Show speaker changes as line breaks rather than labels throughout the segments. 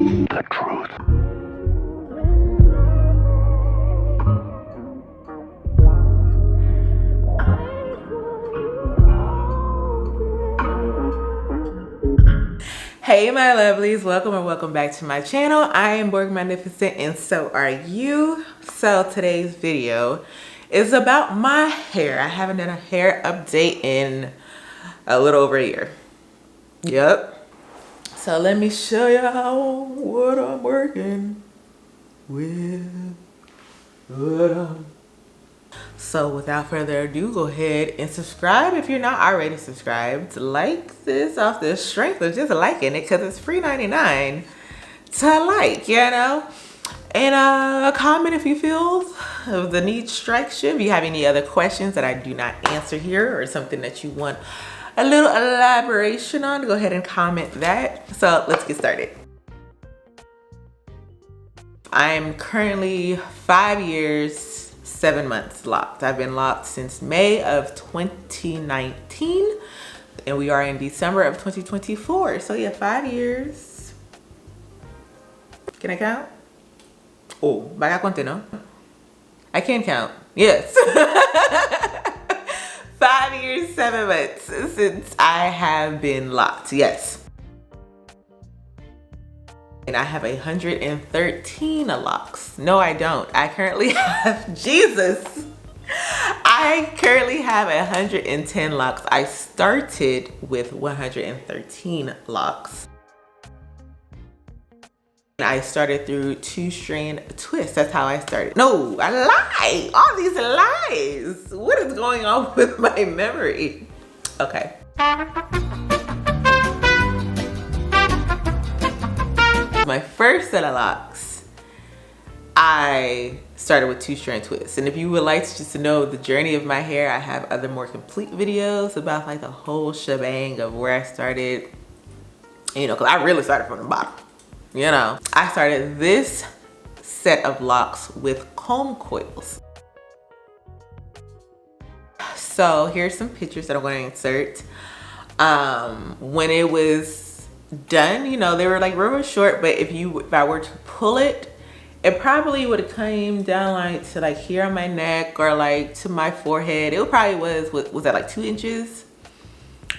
The truth.
Hey my lovelies, welcome or welcome back to my channel. I am Borg Magnificent and so are you. So today's video is about my hair. I haven't done a hair update in a little over a year. Yep. So let me show y'all what I'm working with. So without further ado, go ahead and subscribe if you're not already subscribed. Like this off the strength of just liking it because it's free 99 to like, you know? And comment if you feel the need strikes you. If you have any other questions that I do not answer here or something that you want a little elaboration on, go ahead and comment that. So let's get started. I'm currently 5 years, 7 months locked. I've been locked since May of 2019 and we are in December of 2024. So yeah, 5 years. Can I count? Oh, vaya conte, no? I can count. Yes. 5 years, 7 months since I have been locked. Yes. And I have 113 locks. No, I don't. I currently have, Jesus. I currently have 110 locks. I started with 113 locks. I started through 2-strand twists. That's how I started. No, I lied. All these lies. What is going on with my memory? Okay. My first set of locks, I started with 2-strand twists. And if you would like to just know the journey of my hair, I have other more complete videos about like the whole shebang of where I started. You know, because I really started from the bottom. You know, I started this set of locks with comb coils. So here's some pictures that I'm going to insert. When it was done, you know, they were like real short, but if I were to pull it, it probably would have came down like to like here on my neck or like to my forehead. It probably was that like 2 inches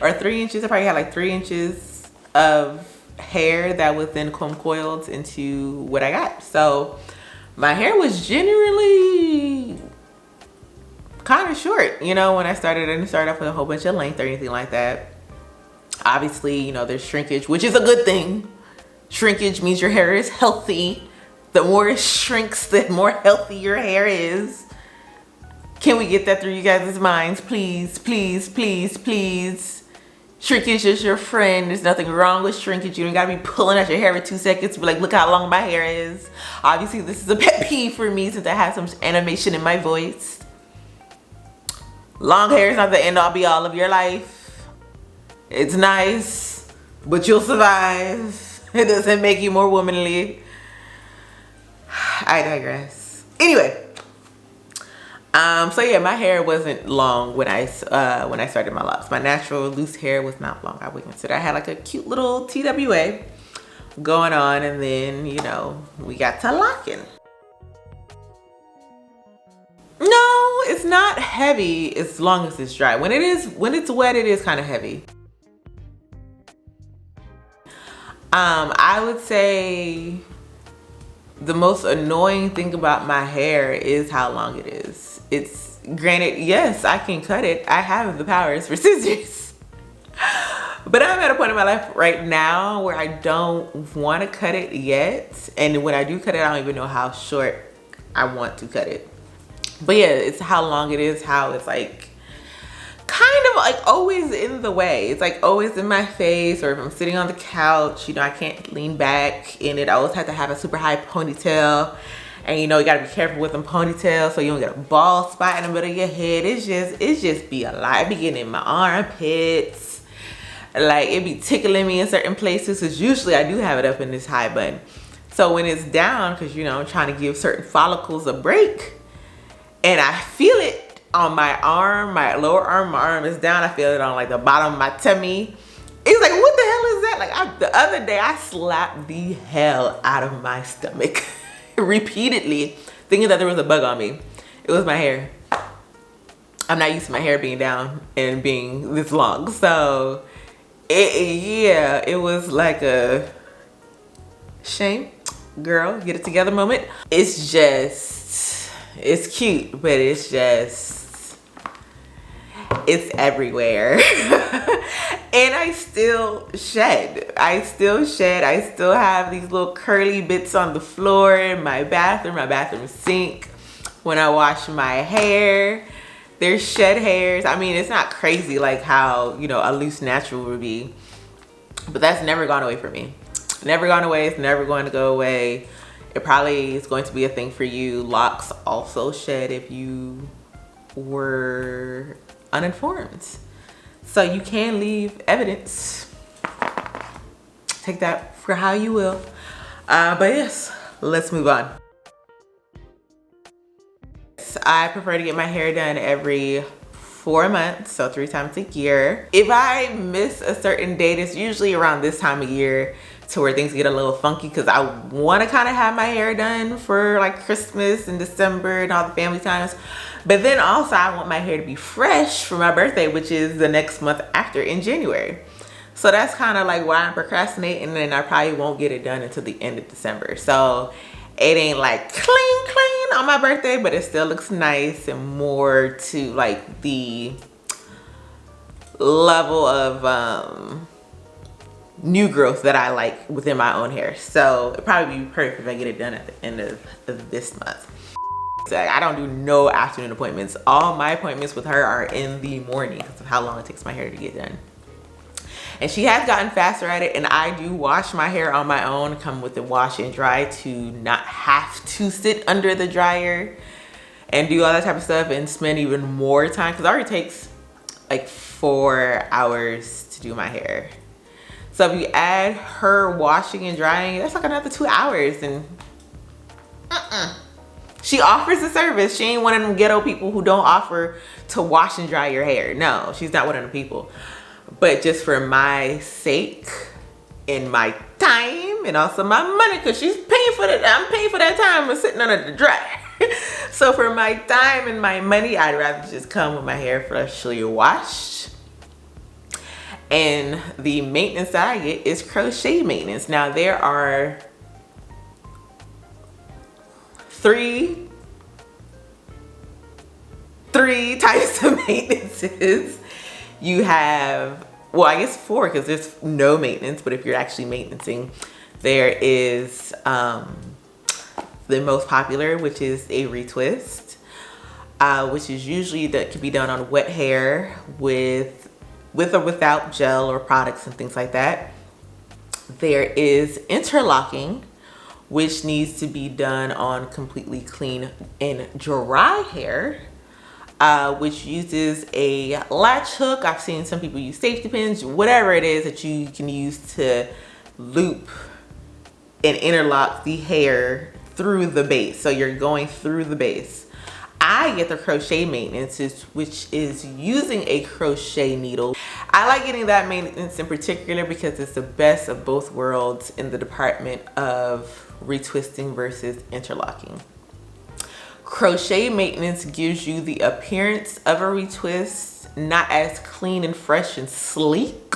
or 3 inches? I probably had like 3 inches of hair that was then comb coiled into what I got. So my hair was generally kind of short, you know, when I started. I didn't start off with a whole bunch of length or anything like that. Obviously, you know, there's shrinkage, which is a good thing. Shrinkage means your hair is healthy. The more it shrinks, the more healthy your hair is. Can we get that through you guys' minds? Please, please, please, please. Shrinkage is your friend. There's nothing wrong with shrinkage. You don't gotta be pulling out your hair every 2 seconds to be like, look how long my hair is. Obviously, this is a pet peeve for me since I have some animation in my voice. Long hair is not the end all be all of your life. It's nice, but you'll survive. It doesn't make you more womanly. I digress. Anyway. So yeah, my hair wasn't long when I started my locks. My natural loose hair was not long, I would consider. I had like a cute little TWA going on, and then, you know, we got to locking. No, it's not heavy as long as it's dry. When it's wet, it is kind of heavy. I would say the most annoying thing about my hair is how long it is. It's granted, yes, I can cut it. I have the powers for scissors. But I'm at a point in my life right now where I don't want to cut it yet. And when I do cut it, I don't even know how short I want to cut it. But yeah, it's how long it is, how it's like kind of like always in the way. It's like always in my face, or if I'm sitting on the couch, you know, I can't lean back in it. I always have to have a super high ponytail. And you know, you gotta be careful with them ponytails so you don't get a bald spot in the middle of your head. It's just be a lot. It be getting in my armpits. Like, it be tickling me in certain places, because usually I do have it up in this high bun. So when it's down, because you know, I'm trying to give certain follicles a break, and I feel it on my arm, my lower arm, my arm is down. I feel it on like the bottom of my tummy. It's like, what the hell is that? that? Like the other day I slapped the hell out of my stomach repeatedly, thinking that there was a bug on me. It was my hair. I'm not used to my hair being down and being this long. So it was like a shame, girl, get it together moment. It's just, it's cute, but it's just, it's everywhere. And I still shed. I still have these little curly bits on the floor in my bathroom sink. When I wash my hair, there's shed hairs. I mean, it's not crazy like how, you know, a loose natural would be, but that's never gone away for me. Never gone away. It's never going to go away. It probably is going to be a thing for you. Locks also shed if you were uninformed. So you can leave evidence. Take that for how you will. But yes, let's move on. I prefer to get my hair done every 4 months, so 3 times a year. If I miss a certain date, it's usually around this time of year to where things get a little funky, because I want to kind of have my hair done for like Christmas and December and all the family times. But then also I want my hair to be fresh for my birthday, which is the next month after, in January. So that's kind of like why I'm procrastinating, and then I probably won't get it done until the end of December. So it ain't like clean on my birthday, but it still looks nice and more to like the level of new growth that I like within my own hair. So it'd probably be perfect if I get it done at the end of this month. So I don't do no afternoon appointments. All my appointments with her are in the morning because of how long it takes my hair to get done. And she has gotten faster at it, and I do wash my hair on my own, come with the wash and dry to not have to sit under the dryer and do all that type of stuff and spend even more time, because it already takes like 4 hours to do my hair. So if you add her washing and drying, that's like another 2 hours. And she offers a service. She ain't one of them ghetto people who don't offer to wash and dry your hair. No, she's not one of them people. But just for my sake and my time and also my money, because she's paying for that, I'm paying for that time of sitting under the dryer. So for my time and my money, I'd rather just come with my hair freshly washed. And the maintenance that I get is crochet maintenance. Now there are three types of maintenances. You have, well, I guess 4, because there's no maintenance, but if you're actually maintaining, there is the most popular, which is a retwist, which is usually that can be done on wet hair with or without gel or products and things like that. There is interlocking, which needs to be done on completely clean and dry hair. Which uses a latch hook. I've seen some people use safety pins, whatever it is that you can use to loop and interlock the hair through the base. So you're going through the base. I get the crochet maintenance, which is using a crochet needle. I like getting that maintenance in particular because it's the best of both worlds in the department of retwisting versus interlocking. Crochet maintenance gives you the appearance of a retwist, not as clean and fresh and sleek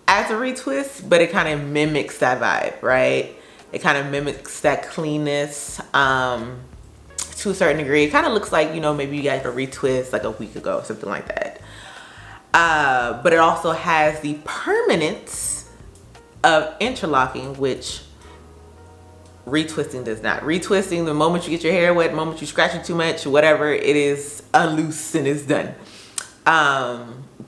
as a retwist, but it kind of mimics that vibe, right? It kind of mimics that cleanness to a certain degree. It kind of looks like, you know, maybe you got a retwist like a week ago or something like that. But it also has the permanence of interlocking, which retwisting does not. Retwisting, the moment you get your hair wet, the moment you scratch it too much, whatever, it is unloose and it's done.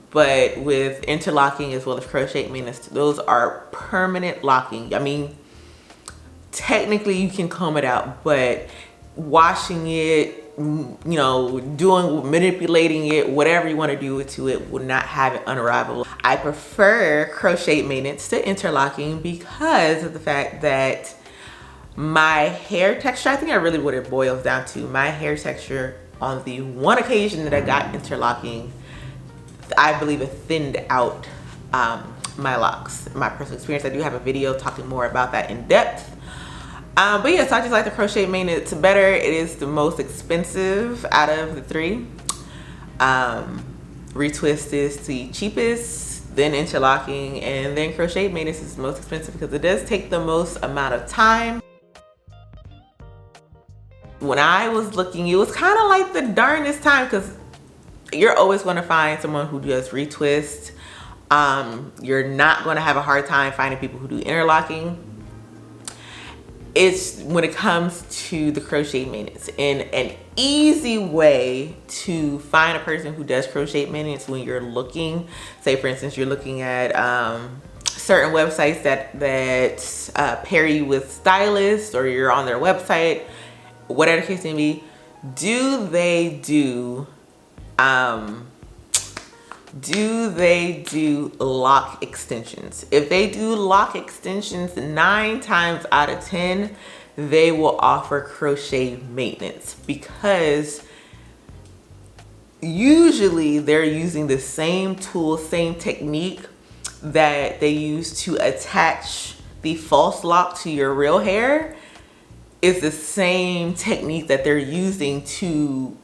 But with interlocking as well as crochet maintenance, those are permanent locking. I mean, technically you can comb it out, but washing it, you know, manipulating it, whatever you want to do to it, will not have it unravel. I prefer crochet maintenance to interlocking because of the fact that my hair texture, I think really what it boils down to, my hair texture on the one occasion that I got interlocking, I believe it thinned out my locks, my personal experience. I do have a video talking more about that in depth. But yeah, so I just like the crochet maintenance better. It is the most expensive out of the three. Retwist is the cheapest, then interlocking, and then crochet maintenance is the most expensive because it does take the most amount of time. When I was looking, it was kind of like the darndest time because you're always going to find someone who does retwist. You're not going to have a hard time finding people who do interlocking. It's when it comes to the crochet maintenance, and an easy way to find a person who does crochet maintenance when you're looking, say for instance, you're looking at certain websites that pair you with stylists, or you're on their website, whatever the case may be, do they do lock extensions? If they do lock extensions, 9 times out of 10, they will offer crochet maintenance, because usually they're using the same tool, same technique that they use to attach the false lock to your real hair. Is the same technique that they're using to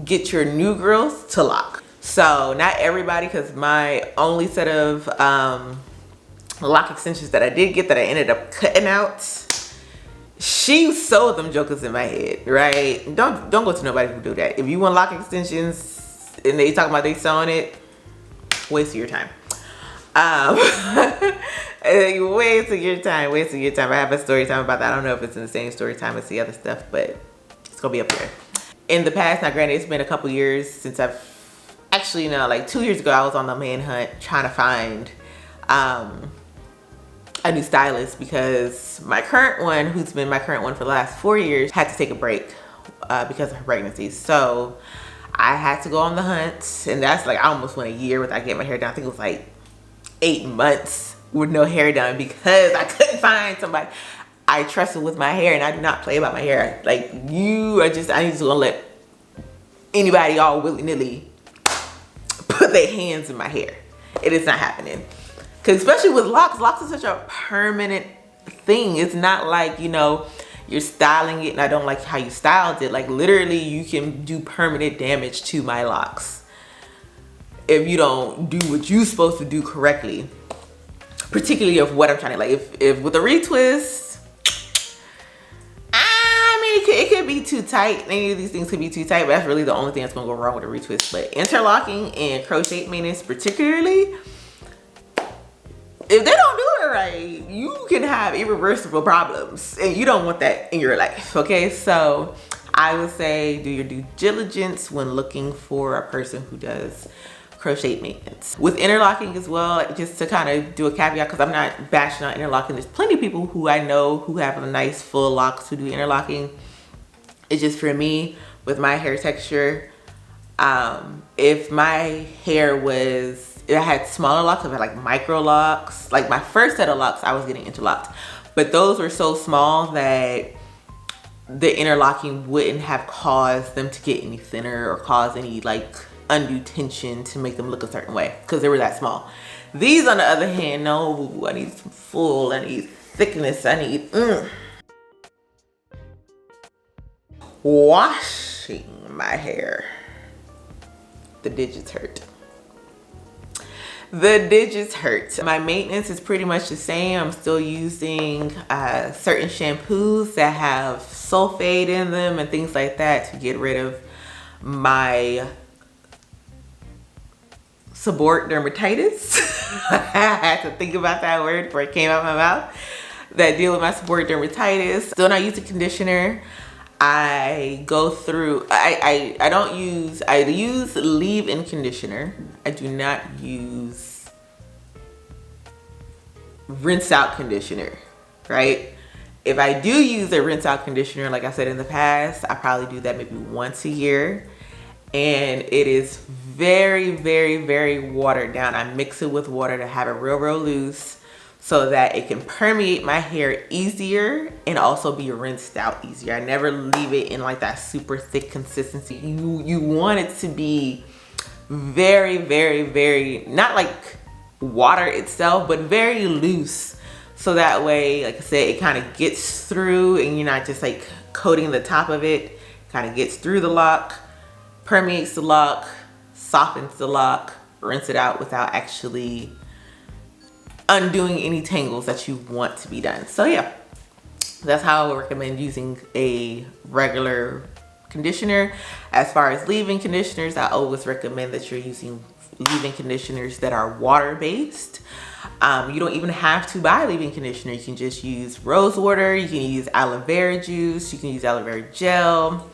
get your new growth to lock. So not everybody, because my only set of lock extensions that I did get that I ended up cutting out, she sewed them jokers in my head, right? Don't go to nobody who do that. If you want lock extensions and they talking about they sewing it, waste your time. Waste of your time. I have a story time about that. I don't know if it's in the same story time as the other stuff, but it's gonna be up there. In the past, now granted, it's been a couple years since I've actually, like 2 years ago, I was on the manhunt trying to find a new stylist, because my current one, who's been my current one for the last 4 years, had to take a break because of her pregnancy. So I had to go on the hunt, and that's like I almost went a year without getting my hair done. I think it was like 8 months with no hair done because I couldn't find somebody I trusted with my hair, and I do not play about my hair. Like, I just gonna let anybody all willy-nilly put their hands in my hair. It is not happening. Because especially with locks is such a permanent thing. It's not like, you're styling it and I don't like how you styled it. Like, literally you can do permanent damage to my locks if you don't do what you're supposed to do correctly. Particularly of what I'm trying to, like, if with a retwist, it could be too tight. Any of these things could be too tight, but that's really the only thing that's gonna go wrong with a retwist. But interlocking and crochet maintenance particularly, if they don't do it right, you can have irreversible problems, and you don't want that in your life, okay? So I would say do your due diligence when looking for a person who does crochet maintenance. With interlocking as well, just to kind of do a caveat, because I'm not bashing on interlocking. There's plenty of people who I know who have a nice full locks who do interlocking. It's just for me, with my hair texture, if my hair if I had smaller locks, if I had like micro locks, like my first set of locks, I was getting interlocked. But those were so small that the interlocking wouldn't have caused them to get any thinner or cause any like undue tension to make them look a certain way, because they were that small. These, on the other hand, no, I need some full, I need thickness, I need washing my hair. The digits hurt. The digits hurt. My maintenance is pretty much the same. I'm still using certain shampoos that have sulfate in them and things like that to get rid of my seborrheic dermatitis. I had to think about that word before it came out of my mouth. That deal with my seborrheic dermatitis. Still not using conditioner. I go through, I use leave-in conditioner. I do not use rinse out conditioner, right? If I do use a rinse out conditioner, like I said in the past, I probably do that maybe once a year. And it is very, very, very watered down. I mix it with water to have it real loose, so that it can permeate my hair easier and also be rinsed out easier. I never leave it in like that super thick consistency. You want it to be very, very, very, not like water itself, but very loose. So that way, like I said, it kind of gets through and you're not just like coating the top of it. Kind of gets through the lock, permeates the lock, softens the lock, rinse it out without actually undoing any tangles that you want to be done. So yeah, that's how I would recommend using a regular conditioner. As far as leave-in conditioners, I always recommend that you're using leave-in conditioners that are water-based. You don't even have to buy leave-in conditioner. You can just use rose water, you can use aloe vera juice, you can use aloe vera gel.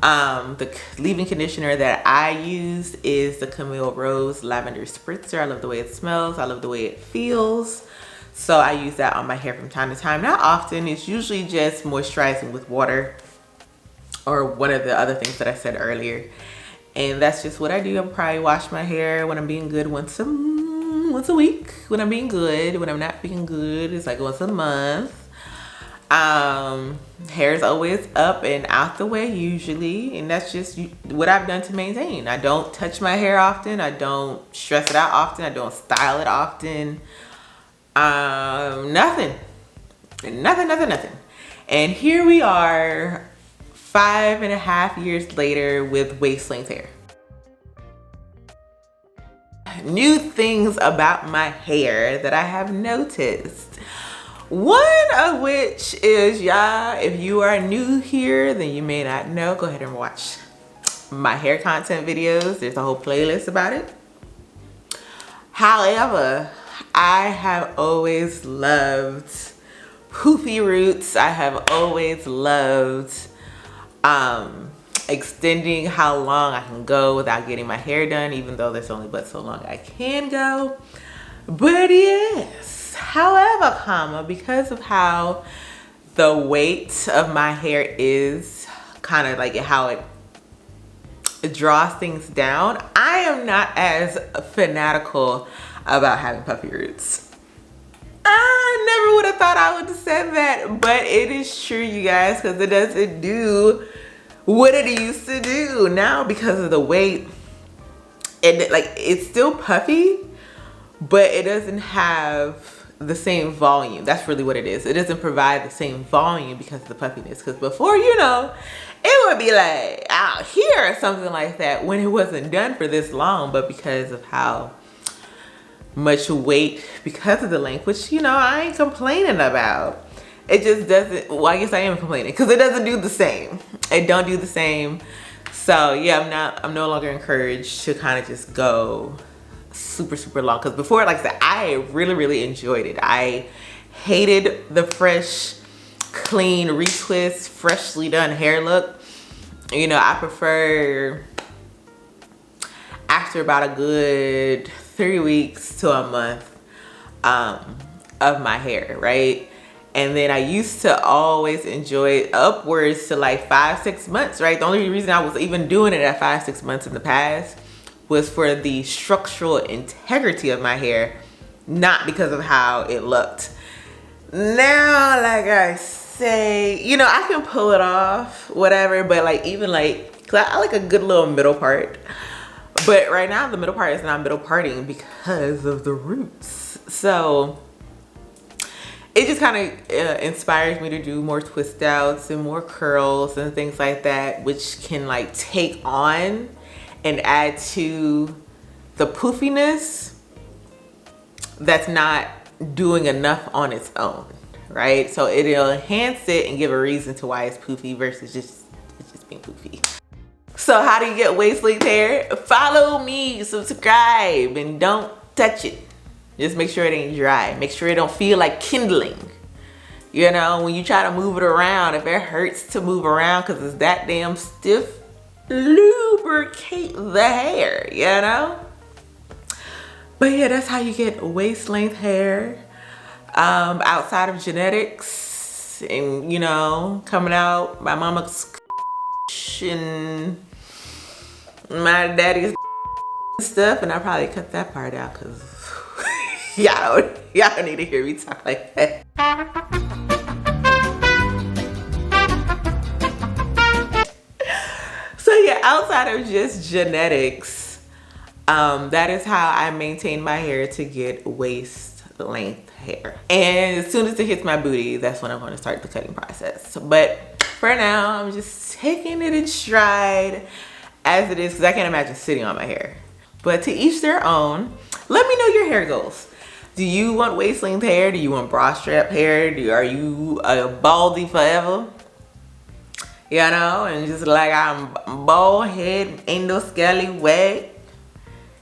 The leave-in conditioner that I use is the Camille Rose Lavender Spritzer. I love the way it smells, I love the way it feels. So I use that on my hair from time to time. Not often, it's usually just moisturizing with water or one of the other things that I said earlier. And that's just what I do. I'll probably wash my hair when I'm being good once a week. When I'm being good. When I'm not being good, it's like once a month. Hair is always up and out the way usually, and that's just what I've done to maintain. I don't touch my hair often. I don't stress it out often. I don't style it often. Nothing. And here we are 5.5 years later with waist length hair. New things about my hair that I have noticed. One of which is, y'all, if you are new here, then you may not know, go ahead and watch my hair content videos. There's a whole playlist about it. However, I have always loved poofy roots. I have always loved extending how long I can go without getting my hair done, even though there's only but so long I can go. But yes, however, because of how the weight of my hair is, kind of like how it draws things down, I am not as fanatical about having puffy roots. I never would have thought I would have said that, but it is true, you guys, because it doesn't do what it used to do. Now, because of the weight, it's still puffy, but it doesn't have the same volume. That's really what it is. It doesn't provide the same volume because of the puffiness. Because before, you know, it would be like out here or something like that when it wasn't done for this long, but because of how much weight, because of the length, which, you know, I ain't complaining about. It just doesn't, well, I guess I am complaining because it doesn't do the same. It don't do the same. So yeah, I'm no longer encouraged to kind of just go super long, because before, like I said, I really enjoyed it. I hated the fresh, clean, retwist, freshly done hair look. You know, I prefer after about a good 3 weeks to a month of my hair, right? And then I used to always enjoy it upwards to like 5-6 months, right? The only reason I was even doing it at 5-6 months in the past was for the structural integrity of my hair, not because of how it looked. Now, like I say, you know, I can pull it off, whatever, but like even like, cause I like a good little middle part. But right now the middle part is not middle parting because of the roots. So it just kind of inspires me to do more twist outs and more curls and things like that, which can like take on and add to the poofiness that's not doing enough on its own, right? So it'll enhance it and give a reason to why it's poofy versus just being poofy. So how do you get waist length hair? Follow me, subscribe, and don't touch it. Just make sure it ain't dry. Make sure it don't feel like kindling. You know, when you try to move it around, if it hurts to move around because it's that damn stiff, lubricate the hair, you know? But yeah, that's how you get waist length hair. Outside of genetics and, you know, coming out my mama's and my daddy's stuff, and I probably cut that part out because y'all don't need to hear me talk like that. So yeah, outside of just genetics, That is how I maintain my hair to get waist length hair. And as soon as it hits my booty, that's when I'm going to start the cutting process. But for now, I'm just taking it in stride as it is, because I can't imagine sitting on my hair. But to each their own. Let me know your hair goals. Do you want waist length hair? Do you want bra strap hair? Are you a baldy forever? You know, and just like I'm bald head, ain't no scally wag.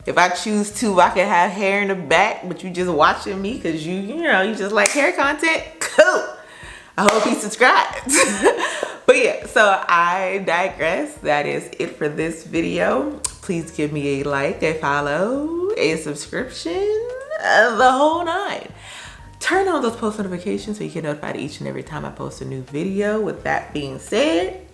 If I choose to, I can have hair in the back, but you just watching me because you know, you just like hair content. Cool. I hope you subscribed. But yeah, so I digress. That is it for this video. Please give me a like, a follow, a subscription, the whole nine. Turn on those post notifications so you get notified each and every time I post a new video. With that being said,